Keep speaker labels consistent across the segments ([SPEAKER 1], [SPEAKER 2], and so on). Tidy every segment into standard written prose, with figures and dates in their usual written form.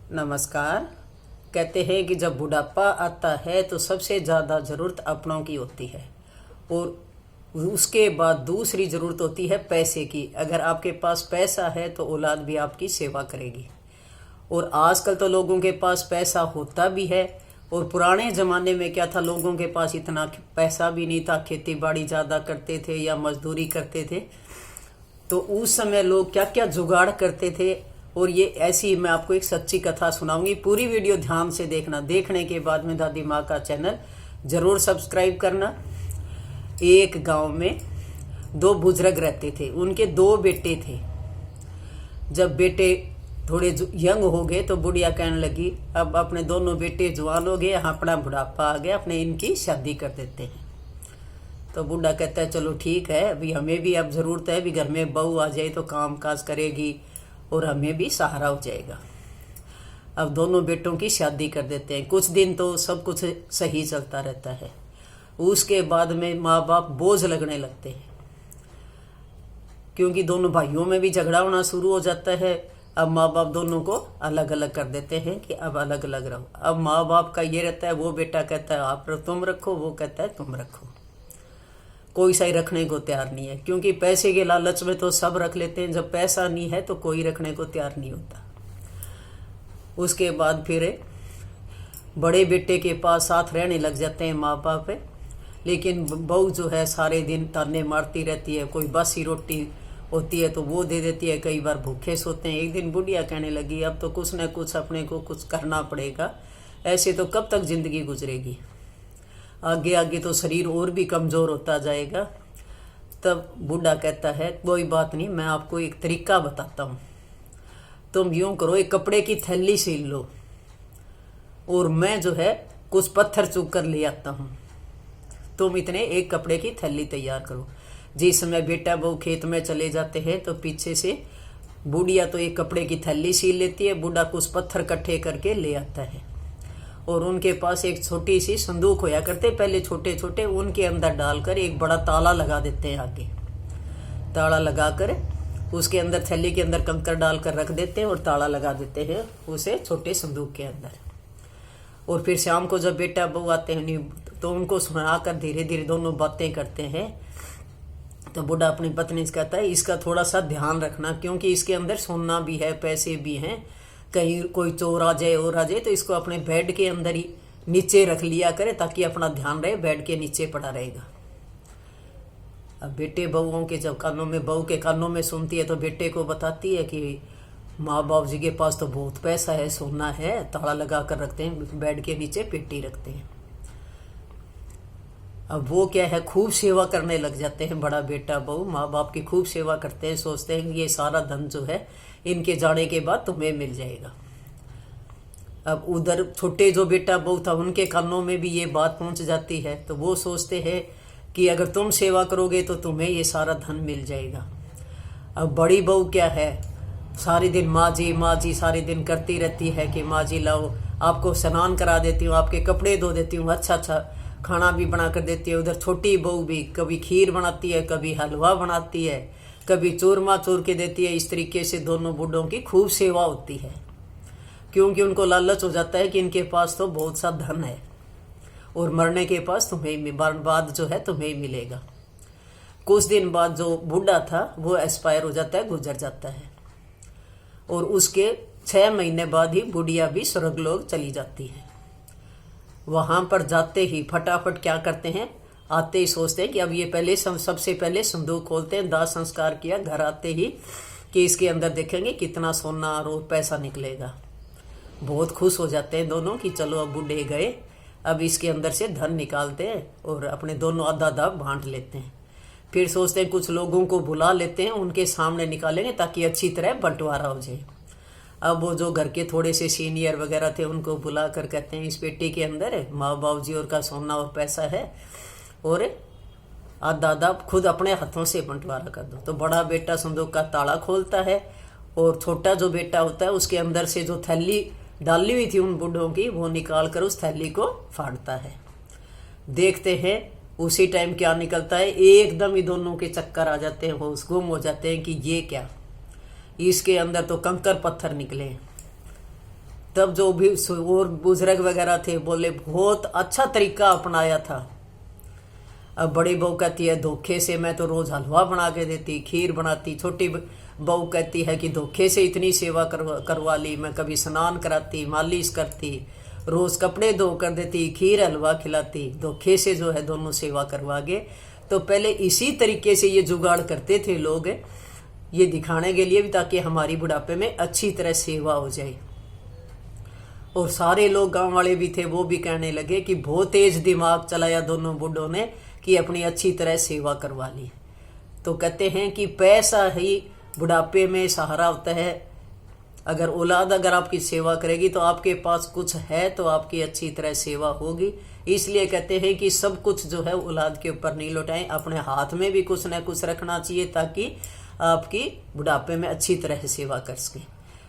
[SPEAKER 1] नमस्कार। कहते हैं कि जब बुढ़ापा आता है तो सबसे ज़्यादा ज़रूरत अपनों की होती है और उसके बाद दूसरी ज़रूरत होती है पैसे की। अगर आपके पास पैसा है तो औलाद भी आपकी सेवा करेगी। और आजकल तो लोगों के पास पैसा होता भी है, और पुराने ज़माने में क्या था, लोगों के पास इतना पैसा भी नहीं था, खेती बाड़ी ज़्यादा करते थे या मजदूरी करते थे। तो उस समय लोग क्या क्या जुगाड़ करते थे, और ये ऐसी मैं आपको एक सच्ची कथा सुनाऊंगी। पूरी वीडियो ध्यान से देखना। देखने के बाद में दादी माँ का चैनल जरूर सब्सक्राइब करना। एक गांव में दो बुजुर्ग रहते थे, उनके दो बेटे थे। जब बेटे थोड़े यंग हो गए तो बुढ़िया कहने लगी, अब अपने दोनों बेटे जवान हो गए, अपना बुढ़ापा आ गया, अपने इनकी शादी कर देते हैं। तो बूढ़ा कहता है चलो ठीक है, अभी हमें भी अब ज़रूरत है, अभी घर में बहू आ जाए तो काम काज करेगी और हमें भी सहारा हो जाएगा। अब दोनों बेटों की शादी कर देते हैं। कुछ दिन तो सब कुछ सही चलता रहता है। उसके बाद में माँ बाप बोझ लगने लगते हैं, क्योंकि दोनों भाइयों में भी झगड़ा होना शुरू हो जाता है। अब माँ बाप दोनों को अलग अलग कर देते हैं कि अब अलग अलग रहो। अब माँ बाप का ये रहता है, वो बेटा कहता है आप तुम रखो, वो कहता है तुम रखो। कोई सही रखने को तैयार नहीं है, क्योंकि पैसे के लालच में तो सब रख लेते हैं। जब पैसा नहीं है तो कोई रखने को तैयार नहीं होता। उसके बाद फिर बड़े बेटे के पास साथ रहने लग जाते हैं माँ बाप, लेकिन बहू जो है सारे दिन ताने मारती रहती है। कोई बासी रोटी होती है तो वो दे देती है, कई बार भूखे सोते हैं। एक दिन बुढ़िया कहने लगी, अब तो कुछ न कुछ अपने को कुछ करना पड़ेगा, ऐसे तो कब तक जिंदगी गुजरेगी, आगे आगे तो शरीर और भी कमज़ोर होता जाएगा। तब बूढ़ा कहता है कोई बात नहीं, मैं आपको एक तरीका बताता हूँ। तुम यूँ करो, एक कपड़े की थैली सील लो और मैं जो है कुछ पत्थर चुग कर ले आता हूँ। तुम इतने एक कपड़े की थैली तैयार करो। जिस समय बेटा बहू खेत में चले जाते हैं तो पीछे से बुढ़िया तो एक कपड़े की थैली सील लेती है, बूढ़ा कुछ पत्थर इकट्ठे करके ले आता है। और उनके पास एक छोटी सी संदूक होया करते पहले, छोटे छोटे, उनके अंदर डालकर एक बड़ा ताला लगा देते हैं। आगे ताला लगाकर उसके अंदर थैली के अंदर कंकर डालकर रख देते हैं और ताला लगा देते हैं उसे छोटे संदूक के अंदर। और फिर शाम को जब बेटा बहू आते हैं तो उनको सुनाकर धीरे धीरे दोनों बातें करते हैं। तो बूढ़ा अपनी पत्नी से कहता है इसका थोड़ा सा ध्यान रखना, क्योंकि इसके अंदर सोना भी है, पैसे भी हैं, कहीं कोई चोर आ जाए और आ जाए तो इसको अपने बेड के अंदर ही नीचे रख लिया करे, ताकि अपना ध्यान रहे, बेड के नीचे पड़ा रहेगा। अब बेटे बहुओं के जब कानों में, बहू के कानों में सुनती है तो बेटे को बताती है कि माँ बाप जी के पास तो बहुत पैसा है, सोना है, ताला लगा कर रखते हैं, बेड के नीचे पेटी रखते हैं। अब वो क्या है, खूब सेवा करने लग जाते हैं। बड़ा बेटा बहू माँ बाप की खूब सेवा करते हैं, सोचते हैं कि ये सारा धन जो है इनके जाने के बाद तुम्हें मिल जाएगा। अब उधर छोटे जो बेटा बहू था उनके कानों में भी ये बात पहुंच जाती है, तो वो सोचते हैं कि अगर तुम सेवा करोगे तो तुम्हें ये सारा धन मिल जाएगा। अब बड़ी बहू क्या है, सारे दिन माँ जी सारे दिन करती रहती है कि माँ जी लाओ, आपको स्नान करा देती हूँ, आपके कपड़े धो देती हूँ, अच्छा अच्छा खाना भी बना कर देती है। उधर छोटी बहू भी कभी खीर बनाती है, कभी हलवा बनाती है, कभी चूरमा चूर के देती है। इस तरीके से दोनों बूढ़ों की खूब सेवा होती है, क्योंकि उनको लालच हो जाता है कि इनके पास तो बहुत सा धन है और मरने के पास तुम्हें बाद जो है तुम्हें मिलेगा। कुछ दिन बाद जो बूढ़ा था वो एक्सपायर हो जाता है, गुजर जाता है, और उसके 6 महीने बाद ही बुढ़िया भी स्वर्गलोक चली जाती है। वहां पर जाते ही फटाफट क्या करते हैं, आते ही सोचते हैं कि अब ये पहले सबसे पहले संदूक खोलते हैं। दाह संस्कार किया, घर आते ही कि इसके अंदर देखेंगे कितना सोना और पैसा निकलेगा। बहुत खुश हो जाते हैं दोनों कि चलो अब बूढ़े गए, अब इसके अंदर से धन निकालते हैं और अपने दोनों आधा आधा बांट लेते हैं। फिर सोचते हैं कुछ लोगों को बुला लेते हैं, उनके सामने निकालेंगे ताकि अच्छी तरह बंटवारा हो जाए। अब वो जो घर के थोड़े से सीनियर वगैरह थे उनको बुला कर कहते हैं इस पेटी के अंदर माँ बाप जी और का सोना और पैसा है, और आधा आधा खुद अपने हाथों से बंटवारा कर दो। तो बड़ा बेटा संदूक का ताला खोलता है और छोटा जो बेटा होता है उसके अंदर से जो थैली डाली हुई थी उन बूढ़ों की वो निकाल कर उस थैली को फाड़ता है। देखते हैं उसी टाइम क्या निकलता है, एकदम ही दोनों के चक्कर आ जाते हैं, होश गुम हो जाते हैं कि ये क्या, इसके अंदर तो कंकर पत्थर निकले। तब जो भी और बुजुर्ग वगैरह थे बोले बहुत अच्छा तरीका अपनाया था। अब बड़ी बहू कहती है धोखे से मैं तो रोज हलवा बना के देती, खीर बनाती। छोटी बहू कहती है कि धोखे से इतनी सेवा करवा ली, मैं कभी स्नान कराती, मालिश करती, रोज कपड़े धो कर देती, खीर हलवा खिलाती, धोखे से जो है दोनों सेवा करवा गए। तो पहले इसी तरीके से ये जुगाड़ करते थे लोग, ये दिखाने के लिए भी, ताकि हमारी बुढ़ापे में अच्छी तरह सेवा हो जाए। और सारे लोग गांव वाले भी थे, वो भी कहने लगे कि बहुत तेज दिमाग चलाया दोनों बुढ़ों ने कि अपनी अच्छी तरह सेवा करवा ली। तो कहते हैं कि पैसा ही बुढ़ापे में सहारा होता है। अगर औलाद अगर आपकी सेवा करेगी तो आपके पास कुछ है तो आपकी अच्छी तरह सेवा होगी। इसलिए कहते हैं कि सब कुछ जो है औलाद के ऊपर नहीं लौटाएं, अपने हाथ में भी कुछ न कुछ रखना चाहिए ताकि आपकी बुढ़ापे में अच्छी तरह सेवा कर सकें।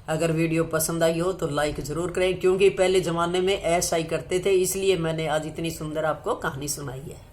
[SPEAKER 1] अगर वीडियो पसंद आई हो तो लाइक जरूर करें, क्योंकि पहले ज़माने में ऐसा ही करते थे, इसलिए मैंने आज इतनी सुंदर आपको कहानी सुनाई है।